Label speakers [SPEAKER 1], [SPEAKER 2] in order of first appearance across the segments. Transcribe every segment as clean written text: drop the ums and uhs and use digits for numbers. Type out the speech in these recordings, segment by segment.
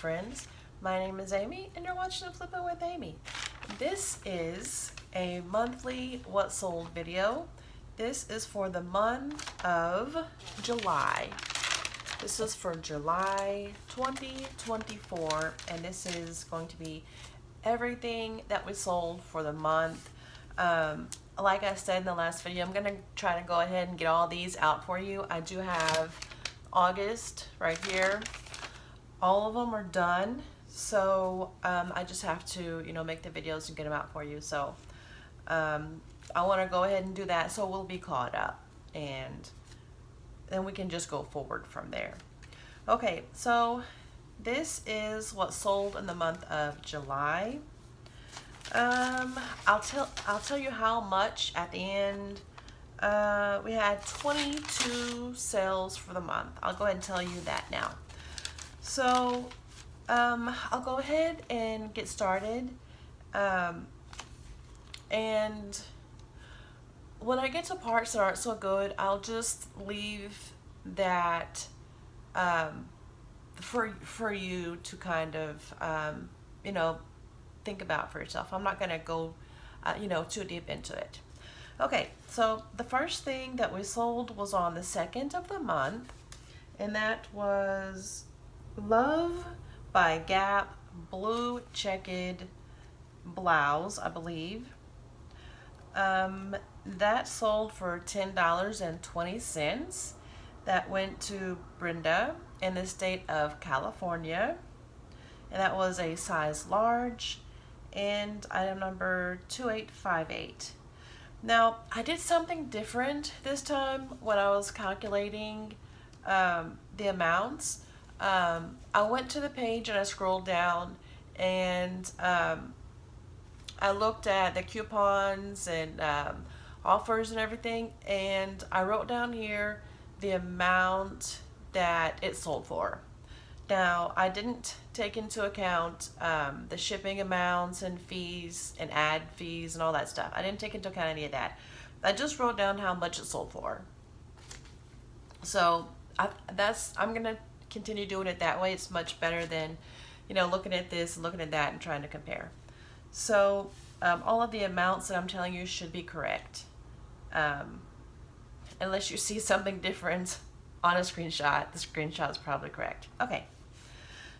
[SPEAKER 1] friends. My name is Amy and you're watching Flippin' with Amy. This is a monthly what sold video. This is for the month of July. This is for July 2024 and this is going to be everything that we sold for the month. Like I said in the last video, I'm going to try to go ahead and get all these out for you. I do have August right here. All of them are done, so I just have to, make the videos and get them out for you. So I want to go ahead and do that so we'll be caught up, and then we can just go forward from there. Okay, so this is what sold in the month of July. I'll tell you how much at the end. We had 22 sales for the month. I'll go ahead and tell you that now. So I'll go ahead and get started. And when I get to parts that aren't so good, I'll just leave that for you to kind of think about for yourself. I'm not going to go too deep into it. Okay, so the first thing that we sold was on the 2nd of the month, and that was Love by Gap blue checked blouse, I believe. That sold for $10.20. That went to Brenda in the state of California, and that was a size large and item number 2858. Now, I did something different this time when I was calculating the amounts. I went to the page and I scrolled down, and I looked at the coupons and offers and everything, and I wrote down here the amount that it sold for. Now, I didn't take into account the shipping amounts and fees and ad fees and all that stuff. I didn't take into account any of that. I just wrote down how much it sold for. So I'm gonna continue doing it that way. It's much better than looking at this and looking at that and trying to compare. So all of the amounts that I'm telling you should be correct, unless you see something different on a screenshot. The screenshot is probably correct. Okay.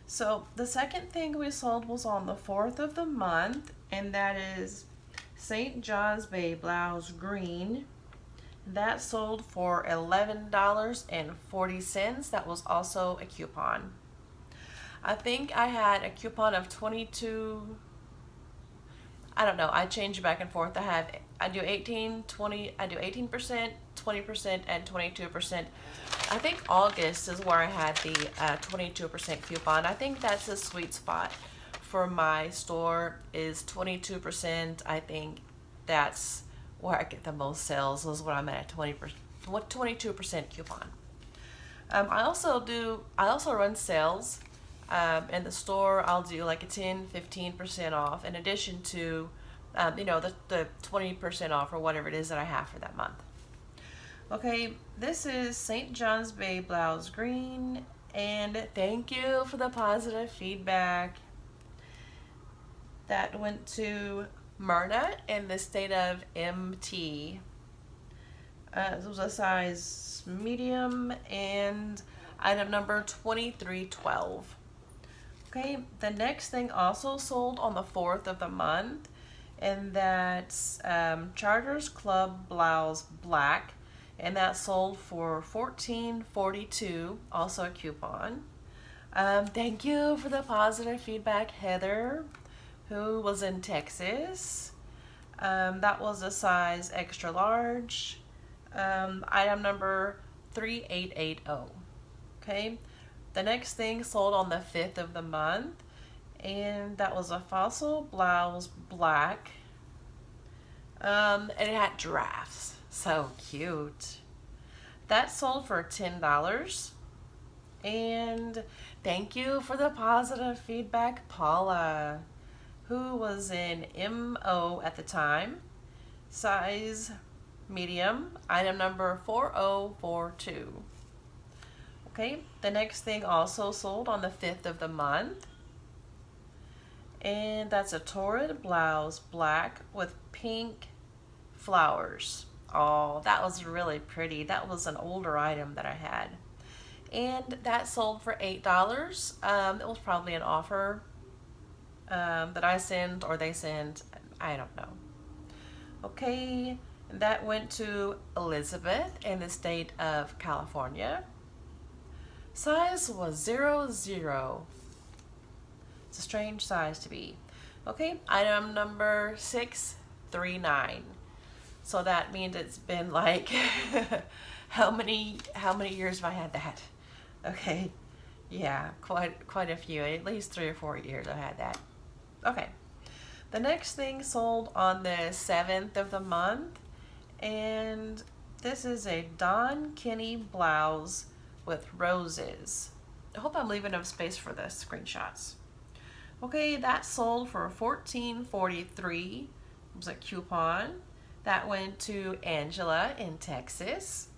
[SPEAKER 1] So the second thing we sold was on the 4th of the month, and that is St. John's Bay blouse green. That sold for $11.40. That was also a coupon. I think I had a coupon of 22. I don't know. I change back and forth. I do 18, 20. I do 18%, 20%, and 22%. I think August is where I had the 22% coupon. I think that's a sweet spot for my store, is 22%. I think that's where I get the most sales, is when I'm at 22% coupon. I also run sales in the store. I'll do like a 10-15% off in addition to the 20% off or whatever it is that I have for that month. Okay, this is St. John's Bay blouse green, and thank you for the positive feedback. That went to Myrna in the state of MT. This was a size medium and item number 2312. Okay, the next thing also sold on the 4th of the month, and that's Charters Club blouse black, and that sold for $14.42, also a coupon. Thank you for the positive feedback, Heather, who was in Texas. That was a size extra large, item number 3880. Okay, the next thing sold on the 5th of the month, and that was a fossil blouse black, and it had giraffes. So cute. That sold for $10. And thank you for the positive feedback, Paula, who was in MO at the time, size medium, item number 4042. Okay, the next thing also sold on the 5th of the month, And that's a torrid blouse, black with pink flowers. Oh, that was really pretty. That was an older item that I had. And that sold for $8. It was probably an offer that I sent or they sent. I don't know. Okay, that went to Elizabeth in the state of California. Size was 00. It's a strange size to be. Okay, item number 639. So that means it's been like how many years have I had that? Okay, yeah, quite a few. At least 3 or 4 years I had that. Okay, the next thing sold on the 7th of the month, and this is a Don Kenny blouse with roses. I hope I'm leaving enough space for the screenshots. Okay, that sold for $14.43. It was a coupon. That went to Angela in Texas.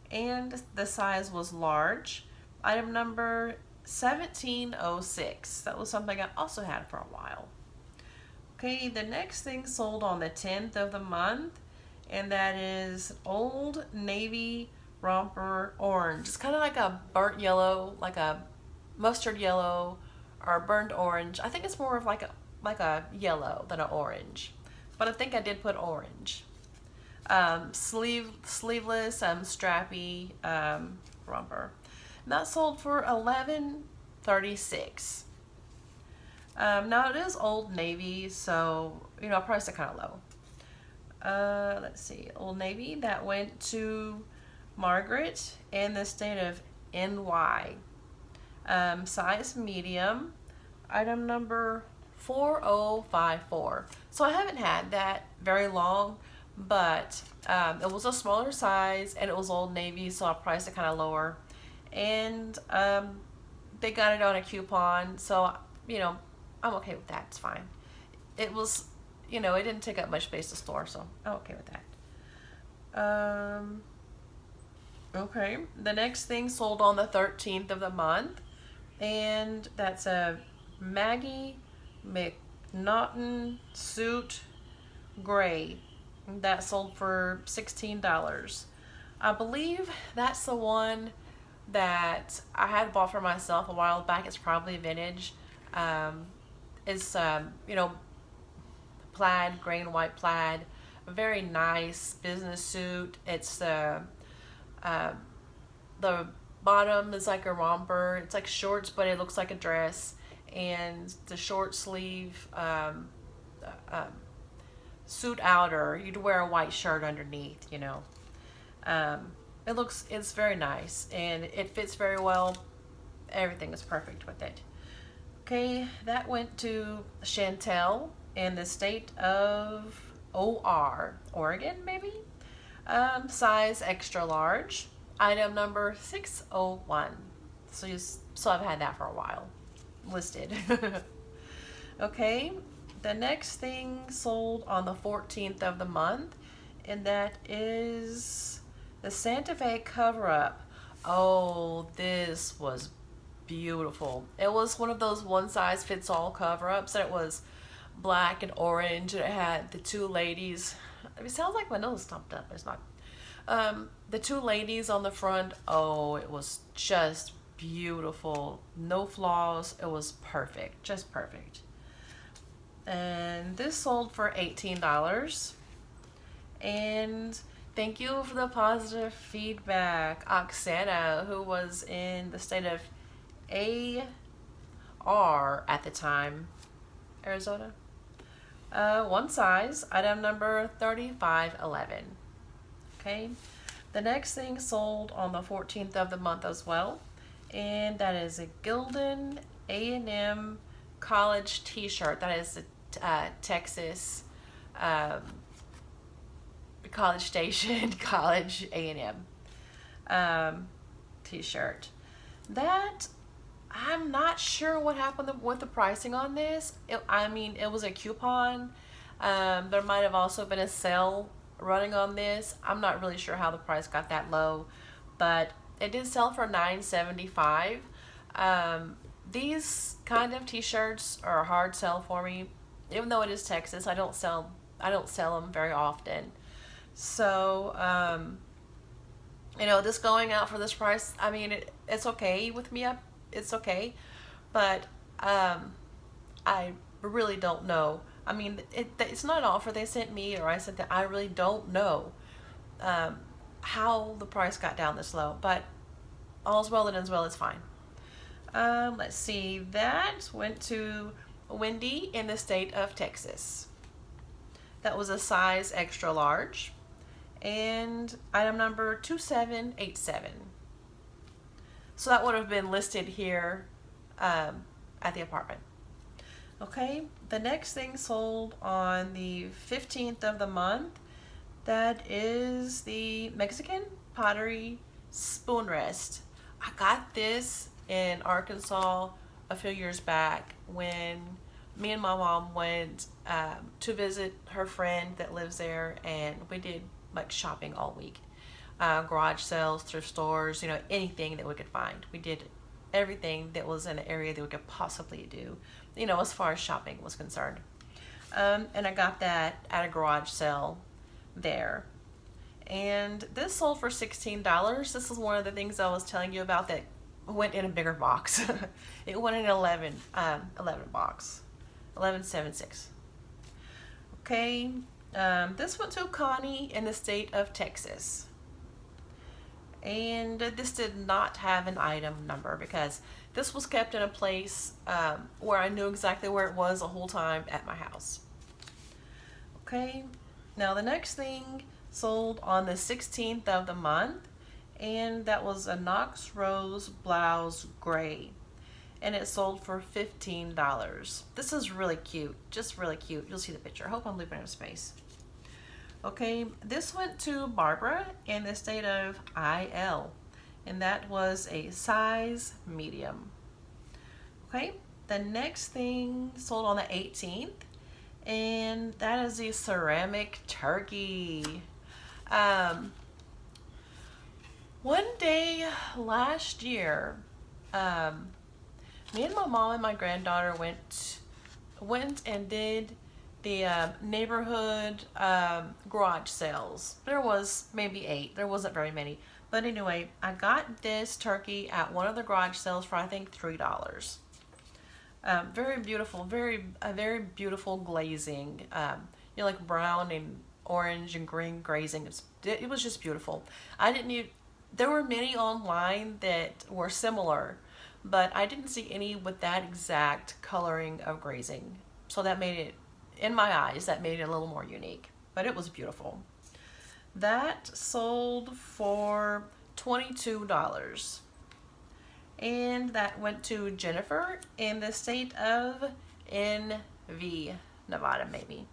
[SPEAKER 1] And the size was large. Item number 1706. That was something I also had for a while. Okay, the next thing sold on the 10th of the month, and that is Old Navy Romper Orange. It's kind of like a burnt yellow, like a mustard yellow or burnt orange. I think it's more of like a yellow than an orange, but I think I did put orange. Sleeveless, strappy romper. And that sold for $11.36. Now it is Old Navy, so I priced it kind of low. Let's see, Old Navy, that went to Margaret in the state of NY. Size medium, item number 4054. So I haven't had that very long, but it was a smaller size and it was Old Navy, so I priced it kind of lower. And they got it on a coupon, so I'm okay with that. It's fine. It was, it didn't take up much space to store, so I'm okay with that. Okay, the next thing sold on the 13th of the month, and that's a Maggie McNaughton suit gray. That sold for $16. I believe that's the one that I had bought for myself a while back. It's probably vintage. It's plaid, gray and white plaid, a very nice business suit. It's the bottom is like a romper. It's like shorts, but it looks like a dress, and the short sleeve suit outer. You'd wear a white shirt underneath. It's very nice and it fits very well. Everything is perfect with it. Okay, that went to Chantel in the state of Oregon, maybe. Size extra large. Item number 601. So I've had that for a while. Listed. Okay, the next thing sold on the 14th of the month, and that is the Santa Fe cover-up. Oh, this was beautiful. It was one of those one-size-fits-all cover-ups, and it was black and orange, and it had the two ladies. It sounds like my nose stumped up, but it's not. The two ladies on the front, oh, it was just beautiful. No flaws. It was perfect. Just perfect. And this sold for $18. And thank you for the positive feedback, Oksana, who was in the state of AR at the time, Arizona. One size, item number 3511. Okay, the next thing sold on the 14th of the month as well, and that is a Gildan A&M college t-shirt. That is the Texas College Station College A&M t-shirt. That, I'm not sure what happened with the pricing on this. It was a coupon. There might have also been a sale running on this. I'm not really sure how the price got that low, but it did sell for $9.75. These kind of t-shirts are a hard sell for me. Even though it is Texas, I don't sell them very often. So, this going out for this price, I mean, it's okay with me. It's okay, but I really don't know. I mean, it's not an offer they sent me, or I sent that. I really don't know um, how the price got down this low, but all's well that ends well. It's fine. Let's see. That went to Wendy in the state of Texas. That was a size extra large. And item number 2787. So that would have been listed here at the apartment. Okay, the next thing sold on the 15th of the month. That is the Mexican pottery spoon rest. I got this in Arkansas a few years back when me and my mom went to visit her friend that lives there, and we did like shopping all week. Garage sales, thrift stores, anything that we could find. We did everything that was in the area that we could possibly do, as far as shopping was concerned. And I got that at a garage sale there. And this sold for $16. This is one of the things I was telling you about that went in a bigger box. It went in an 11 box. 1176. Okay. This went to Connie in the state of Texas. And this did not have an item number because this was kept in a place where I knew exactly where it was the whole time at my house. Okay, now the next thing sold on the 16th of the month, and that was a Knox Rose Blouse Gray. And it sold for $15. This is really cute, just really cute. You'll see the picture. I hope I'm leaving enough space. Okay, this went to Barbara in the state of IL, and that was a size medium. Okay, the next thing sold on the 18th, and that is the ceramic turkey. One day last year, me and my mom and my granddaughter went and did the neighborhood garage sales. There was maybe 8. There wasn't very many. But anyway, I got this turkey at one of the garage sales for I think $3. Very beautiful, a very beautiful glazing. Like brown and orange and green glazing. It was just beautiful. There were many online that were similar, but I didn't see any with that exact coloring of glazing. So that made it, in my eyes, that made it a little more unique, but it was beautiful. That sold for $22. And that went to Jennifer in the state of NV, Nevada, maybe.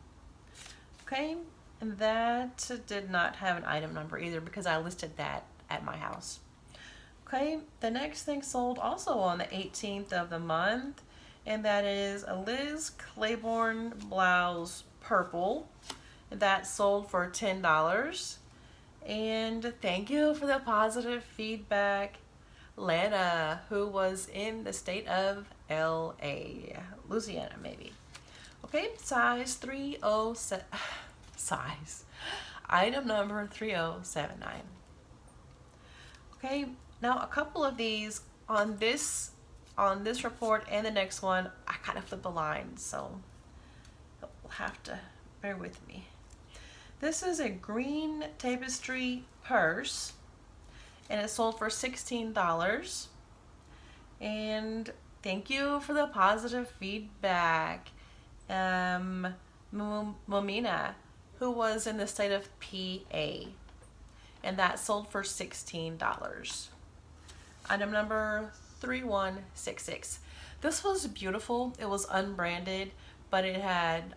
[SPEAKER 1] Okay, and that did not have an item number either because I listed that at my house. Okay, the next thing sold also on the 18th of the month, and that is a Liz Claiborne blouse purple. That sold for $10. And thank you for the positive feedback, Lana, who was in the state of LA, Louisiana maybe. Okay, size 307, size, item number 3079. Okay, now a couple of these on this report and the next one, I kind of flipped the line, so you'll have to bear with me. This is a green tapestry purse, and it sold for $16. And thank you for the positive feedback, Momina, who was in the state of PA, and that sold for $16. Item number 3166. This was beautiful. It was unbranded, but it had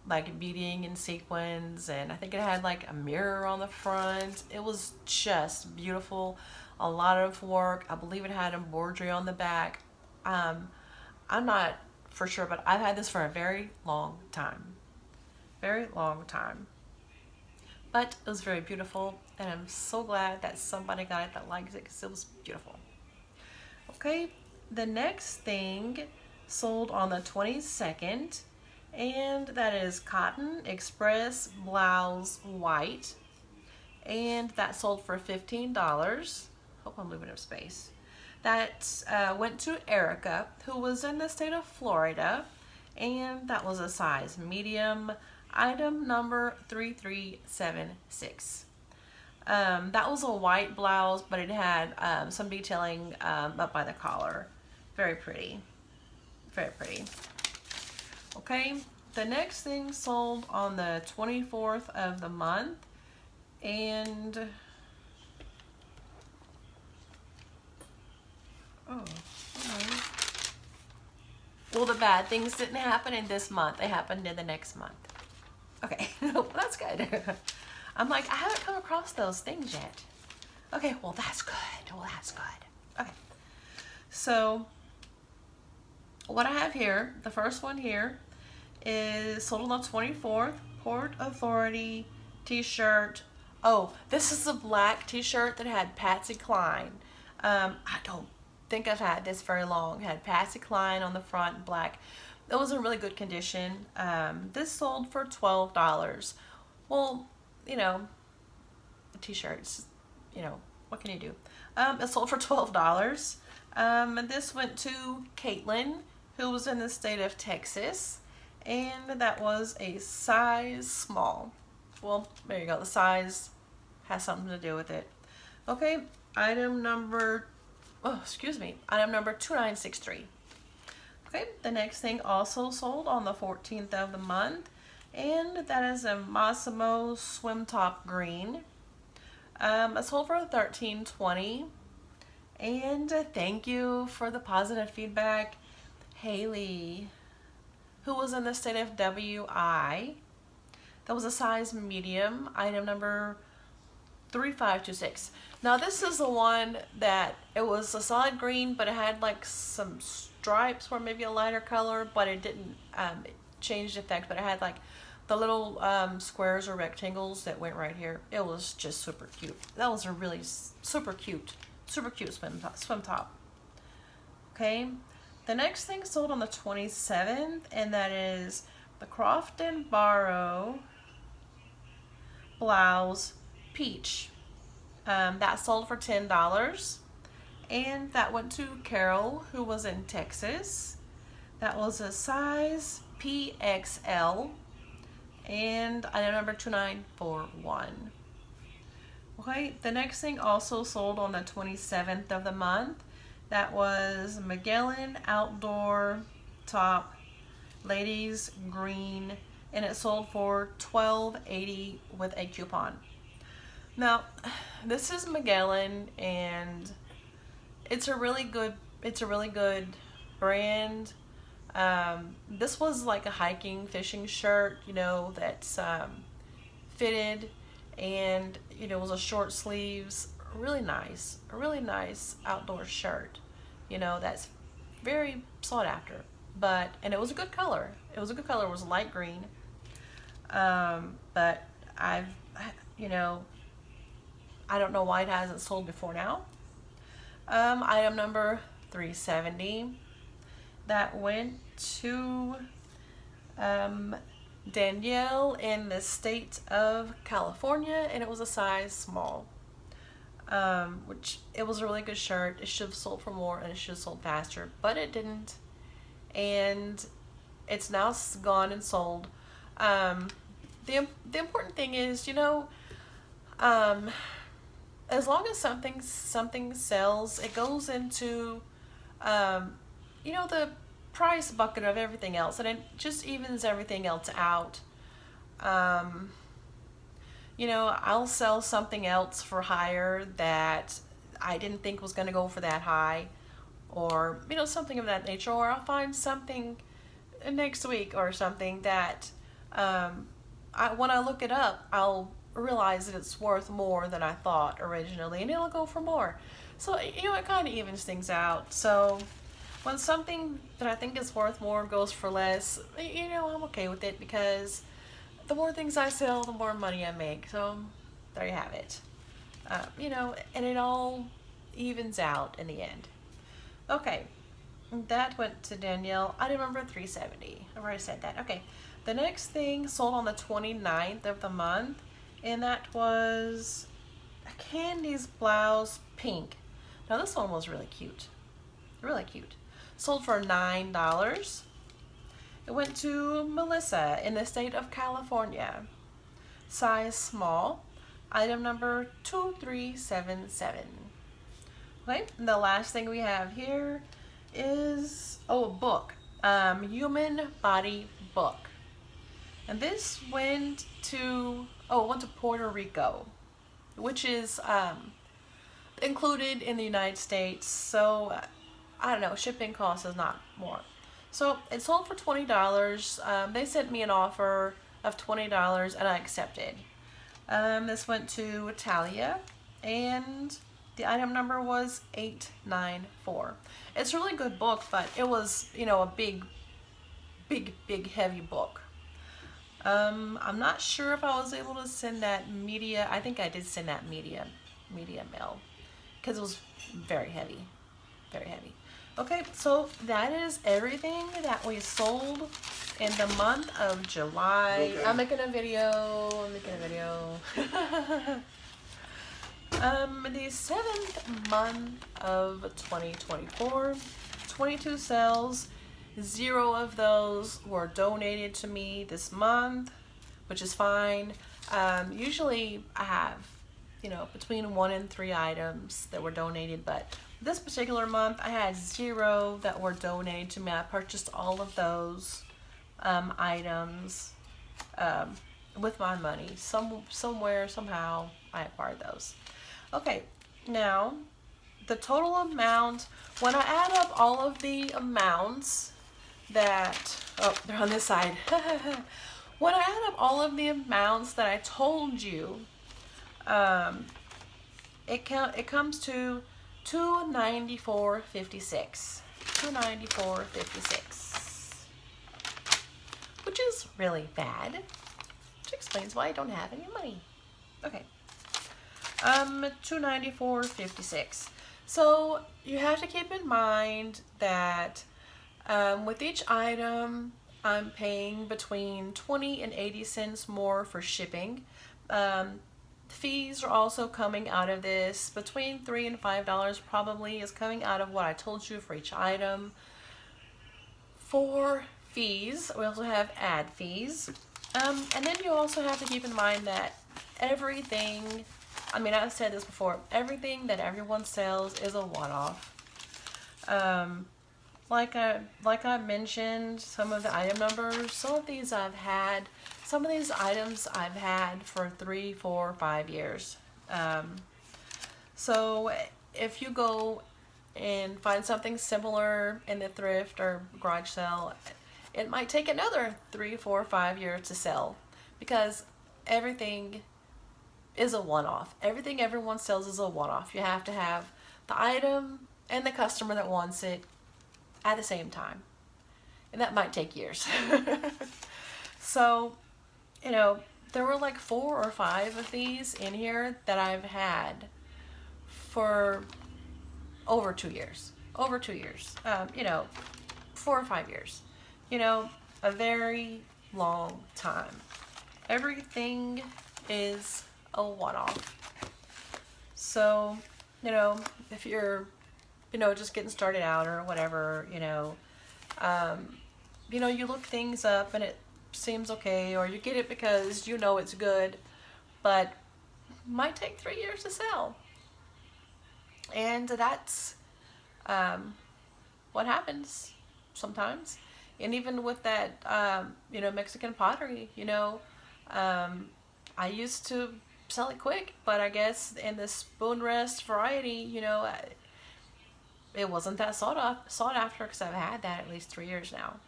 [SPEAKER 1] like beading and sequins, and I think it had like a mirror on the front. It was just beautiful. A lot of work. I believe it had embroidery on the back. I'm not for sure, but I've had this for a very long time. Very long time. But it was very beautiful, and I'm so glad that somebody got it that likes it because it was beautiful. Okay, the next thing sold on the 22nd, and that is Cotton Express Blouse White, and that sold for $15. Hope I'm leaving enough space. That went to Erica, who was in the state of Florida, and that was a size medium, item number 3376. That was a white blouse, but it had some detailing up by the collar. Very pretty. Very pretty. Okay, the next thing sold on the 24th of the month, and oh, okay. Well, the bad things didn't happen in this month. They happened in the next month. Okay, well, that's good. I'm like, I haven't come across those things yet. Okay, well, that's good. Well, that's good. Okay, so what I have here, the first one here, is sold on the 24th, Port Authority t-shirt. Oh, this is a black t-shirt that had Patsy Cline. I don't think I've had this very long. It had Patsy Cline on the front, black. It was in really good condition. This sold for $12. Well, you know, t-shirts, you know, what can you do? It sold for $12. And this went to Caitlin, who was in the state of Texas, and that was a size small. Well, there you go. The size has something to do with it. Okay, item number 2963. Okay, the next thing also sold on the 14th of the month, and that is a Massimo swim top green. It sold for $13.20. And thank you for the positive feedback, Haley, who was in the state of WI. That was a size medium, item number 3526. Now this is the one that it was a solid green, but it had like some stripes or maybe a lighter color, but it didn't change the effect. But it had like the little squares or rectangles that went right here. It was just super cute. That was a really super cute swim top. Okay, the next thing sold on the 27th, and that is the Crofton Barrow blouse peach. That sold for $10, and that went to Carol, who was in Texas. That was a size PXL, and item number 2941. Okay, the next thing also sold on the 27th of the month. That was Magellan Outdoor Top Ladies Green, and it sold for $12.80 with a coupon. Now, this is Magellan, and it's a really good brand. This was like a hiking, fishing shirt, you know, that's fitted, and you know, it was a short sleeves, a really nice outdoor shirt, you know, that's very sought after. And it was a good color. It was light green. But you know, I don't know why it hasn't sold before now. Item number 370, that went to Danielle in the state of California, and it was a size small. Which it was a really good shirt. It should have sold for more, and it should have sold faster, but it didn't. And it's now gone and sold. The important thing is, you know, as long as something sells, it goes into, you know, the price bucket of everything else, and it just evens everything else out. You know, I'll sell something else for higher that I didn't think was going to go for that high, or, you know, something of that nature, or I'll find something next week or something that when I look it up, I'll realize that it's worth more than I thought originally, and it'll go for more. So, you know, it kind of evens things out. So when something that I think is worth more goes for less, you know, I'm okay with it, because the more things I sell, the more money I make. So there you have it. You know, and it all evens out in the end. Okay, That went to Danielle. Item number 370. I've already said that. Okay. The next thing sold on the 29th of the month, and that was a Candy's blouse pink. Now this one was really cute. Really cute. Sold for $9. It went to Melissa in the state of California. Size small. Item number 2377. Okay, and the last thing we have here is, a book. Human Body Book. And this went to, Puerto Rico, which is included in the United States. So, I don't know, shipping cost is not more. So, it sold for $20. They sent me an offer of $20 and I accepted. This went to Talia, and the item number was 894. It's a really good book, but it was, a big, heavy book. I'm not sure if I was able to send that media. I think I did send that media mail because it was very heavy, very heavy. Okay, so that is everything that we sold in the month of July. Okay. I'm making a video. The 7th month of 2024, 22 sales. 0 of those were donated to me this month, which is fine. Usually I have, between 1 and 3 items that were donated, but this particular month I had 0 that were donated to me. I purchased all of those items with my money. Somewhere, somehow, I acquired those. Okay, now the total amount, when I add up all of the amounts that, they're on this side. When I add up all of the amounts that I told you, it comes to $294.56. $294.56, which is really bad, which explains why I don't have any money. Okay. $294.56. So you have to keep in mind that with each item, I'm paying between 20 and 80 cents more for shipping. Fees are also coming out of this. Between $3 and $5 probably is coming out of what I told you for each item. For fees, we also have ad fees. And then you also have to keep in mind that everything, I've said this before, everything that everyone sells is a one-off. Like I mentioned, some of the item numbers, some of these items I've had for 3, 4, 5 years. So if you go and find something similar in the thrift or garage sale, it might take another 3, 4, 5 years to sell, because everything is a one-off. Everything everyone sells is a one-off. You have to have the item and the customer that wants it at the same time, and that might take years. So, there were like 4 or 5 of these in here that I've had for over 2 years. 4 or 5 years. A very long time. Everything is a one-off. So, if you're, just getting started out or whatever, you look things up and it seems okay, or you get it because it's good, but it might take 3 years to sell. And that's what happens sometimes. And even with that, Mexican pottery, I used to sell it quick, but I guess in the spoon rest variety, it wasn't that sought after, because I've had that at least 3 years now.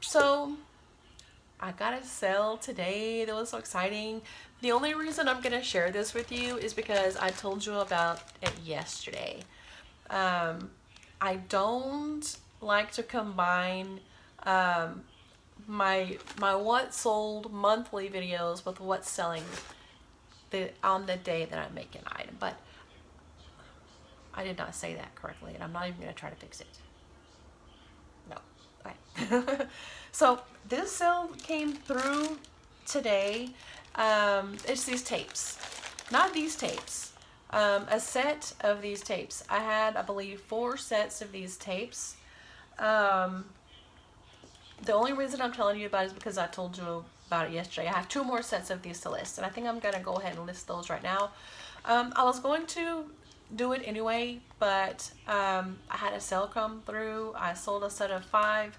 [SPEAKER 1] So I got a sale today that was so exciting. The only reason I'm gonna share this with you is because I told you about it yesterday. I don't like to combine my what's sold monthly videos with what's selling on the day that I make an item, but I did not say that correctly, and I'm not even going to try to fix it. No. Okay. So this sale came through today. It's these tapes. Not these tapes. A set of these tapes. I had, I believe, 4 sets of these tapes. The only reason I'm telling you about it is because I told you about it yesterday. I have 2 more sets of these to list, and I think I'm going to go ahead and list those right now. I was going to do it anyway, but I had a sale come through. I sold a set of 5.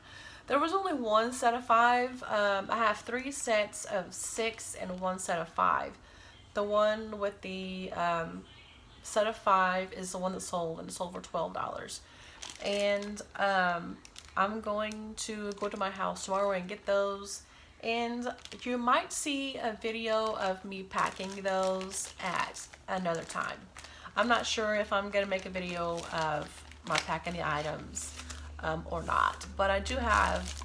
[SPEAKER 1] There was only 1 set of 5. I have 3 sets of 6 and 1 set of 5. The one with the set of 5 is the one that sold, and it sold for $12. And I'm going to go to my house tomorrow and get those. And you might see a video of me packing those at another time. I'm not sure if I'm going to make a video of my packing the items or not. But I do have,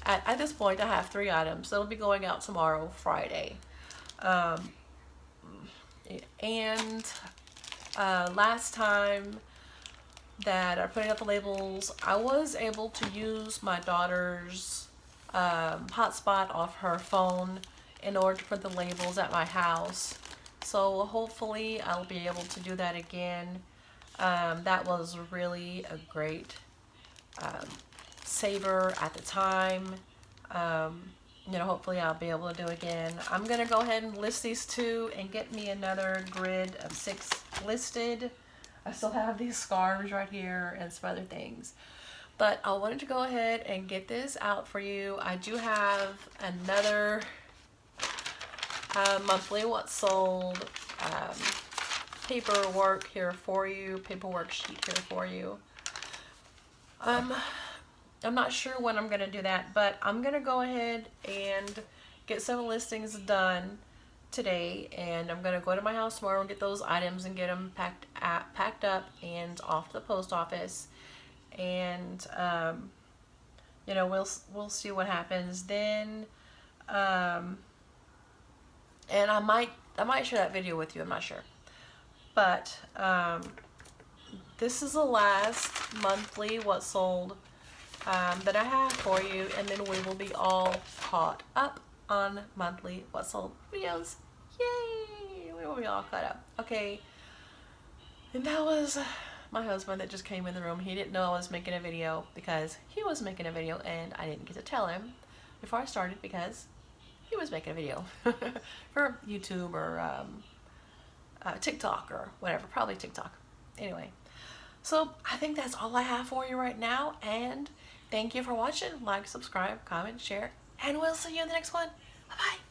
[SPEAKER 1] at this point, I have 3 items. They'll be going out tomorrow, Friday. Last time that I put up the labels, I was able to use my daughter's hotspot off her phone in order to print the labels at my house. So hopefully I'll be able to do that again. That was really a great saver at the time. You know, hopefully I'll be able to do it again. I'm gonna go ahead and list these 2 and get me another grid of 6 listed. I still have these scarves right here and some other things. But I wanted to go ahead and get this out for you. I do have another monthly what sold paperwork here for you, paperwork sheet here for you. I'm not sure when I'm going to do that, but I'm going to go ahead and get some listings done today, and I'm going to go to my house tomorrow and get those items and get them packed up and off to the post office. And you know, we'll see what happens then. And I might share that video with you, I'm not sure. But this is the last monthly what sold that I have for you, and then we will be all caught up on monthly what sold videos. Yay! We will be all caught up. Okay. And that was my husband that just came in the room. He didn't know I was making a video because he was making a video, and I didn't get to tell him before I started because he was making a video for YouTube or TikTok or whatever, probably TikTok. Anyway, so I think that's all I have for you right now, and thank you for watching. Like, subscribe, comment, share, and we'll see you in the next one. Bye-bye.